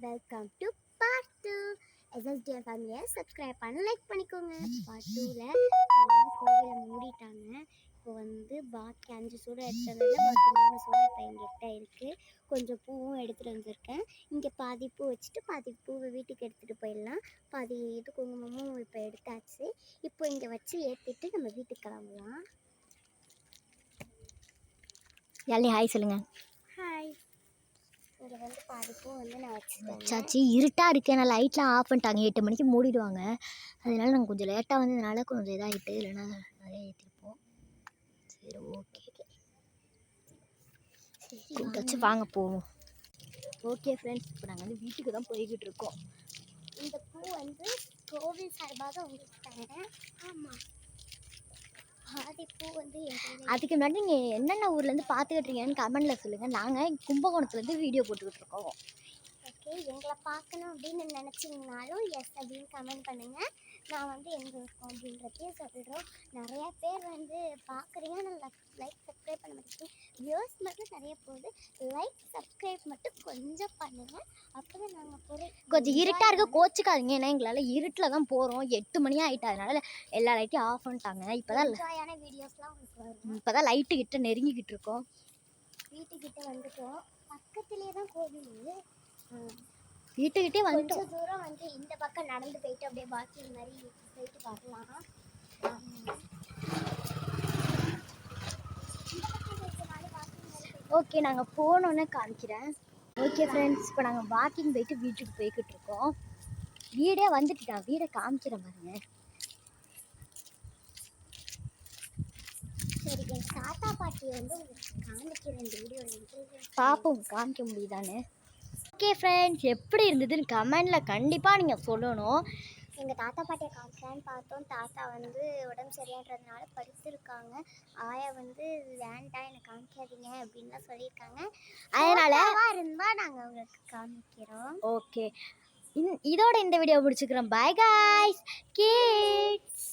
Welcome to part 2. எஸ்எஸ்டிஎம் ஃபேமிலியை subscribe பண்ணி like பண்ணிக்கோங்க. பார்ட் 2ல் கோவிலை மூடிட்டாங்க. இப்போ பாக்கி 5 சூடம் எடுத்ததில் பாக்கி 3 சூடம் இப்போ எங்கிட்ட இருக்குது. கொஞ்சம் பூவும் எடுத்துகிட்டு வந்திருக்கேன். இங்கே பாதி பூ வச்சுட்டு பாதி பூவை வீட்டுக்கு எடுத்துகிட்டு போயிடலாம். பாதி இது குங்குமமும் இப்போ எடுத்தாச்சு. இப்போ இங்கே வச்சு ஏற்றிட்டு நம்ம வீட்டுக்கு கிளம்பலாம். யாழி ஹாய் சொல்லுங்கள். ஹாய். இங்கே பாதி பூ நான் வச்சாச்சு. இருட்டாக இருக்குது. நான் லைட்லாம் ஆஃப் பண்ணிட்டாங்க. 8 மணிக்கு மூடிடுவாங்க. அதனால நாங்கள் கொஞ்சம் லேட்டாக வந்ததுனால கொஞ்சம் இதாகிட்டு, இல்லைன்னா நிறைய ஏற்றிருப்போம். சரி ஓகே கூப்பிட்டு வாங்க போவோம். ஓகே ஃப்ரெண்ட்ஸ், இப்போ நாங்கள் வீட்டுக்கு தான் போய்கிட்டு இருக்கோம். இந்த பூ கோவில் சார்பாக உங்களுக்கு தரேன். ஆமாம், பாதி பூ அதுக்கு முன்னாடி நீங்கள் என்னென்ன ஊர்லேருந்து பார்த்துக்கிட்டு இருக்கீங்கன்னு கமெண்டில் சொல்லுங்கள். நாங்கள் கும்பகோணத்துலேருந்து வீடியோ போட்டுக்கிட்டு இருக்கோம். ஓகே, எங்களை பார்க்கணும் அப்படின்னு நினச்சிங்கனாலும் எஸ் அப்படின்னு கமெண்ட் பண்ணுங்கள். நான் எங்கே இருக்கோம் அப்படின்றதையும் சொல்கிறோம். நிறையா பேர் பார்க்குறீங்க, ஆனால் லைக் சப்ஸ்கிரைப் பண்ண மாட்டேங்க. வியூஸ் மட்டும் நிறைய போகுது. லைக் சப்ஸ்கிரைப் மட்டும் கொஞ்சம் பண்ணுங்கள். அப்போ தான் நாங்கள் போகிறோம். கொஞ்சம் இருட்டாக இருக்க கோச்சிக்காதீங்க. ஏன்னா எங்களால் இருட்டில் தான் போகிறோம். 8 மணி ஆகிட்டா, அதனால எல்லா லைட்டையும் ஆஃப் பண்ணிட்டாங்க. இப்போ தான் வீடியோஸ்லாம் உங்களுக்கு வரும். இப்போ தான் லைட்டு கிட்ட நெருங்கிக்கிட்டு இருக்கோம். வீட்டுக்கிட்ட வந்துட்டோம். பக்கத்துலேயே தான் கோவில். வீட்டுக்கிட்டே வந்து கொஞ்சம் தூரம் இந்த பக்கம் நடந்து போயிட்டு அப்படியே பாக்கி மாதிரி போயிட்டு வரலாம். ஓகே, நாங்கள் போனோன்னே காமிக்கிறேன். ஓகே ஃப்ரெண்ட்ஸ், இப்போ நாங்கள் வாக்கிங் போயிட்டு வீட்டுக்கு போய்கிட்டு இருக்கோம். வீடே வந்துட்டு நான் வீடை காமிக்கிறேன் பாருங்க. சரி, என் தாத்தா பாட்டி உங்களுக்கு காமிக்கிறேன் இந்த வீடியோ. பார்ப்போம் காமிக்க முடியுதானே. ஓகே ஃப்ரெண்ட்ஸ், எப்படி இருந்ததுன்னு கமெண்டில் கண்டிப்பாக நீங்கள் சொல்லணும். எங்கள் தாத்தா பாட்டியை காமிக்கலான்னு பார்த்தோம். தாத்தா உடம்பு சரியான்றதுனால படுத்திருக்காங்க. ஆயா வேண்டாம் எனக்கு காமிக்காதீங்க அப்படின்லாம் சொல்லியிருக்காங்க. அதனால் இருந்தால் நாங்கள் உங்களுக்கு காமிக்கிறோம். ஓகே, இதோட இந்த வீடியோ முடிச்சுக்கிறோம். Bye guys kids.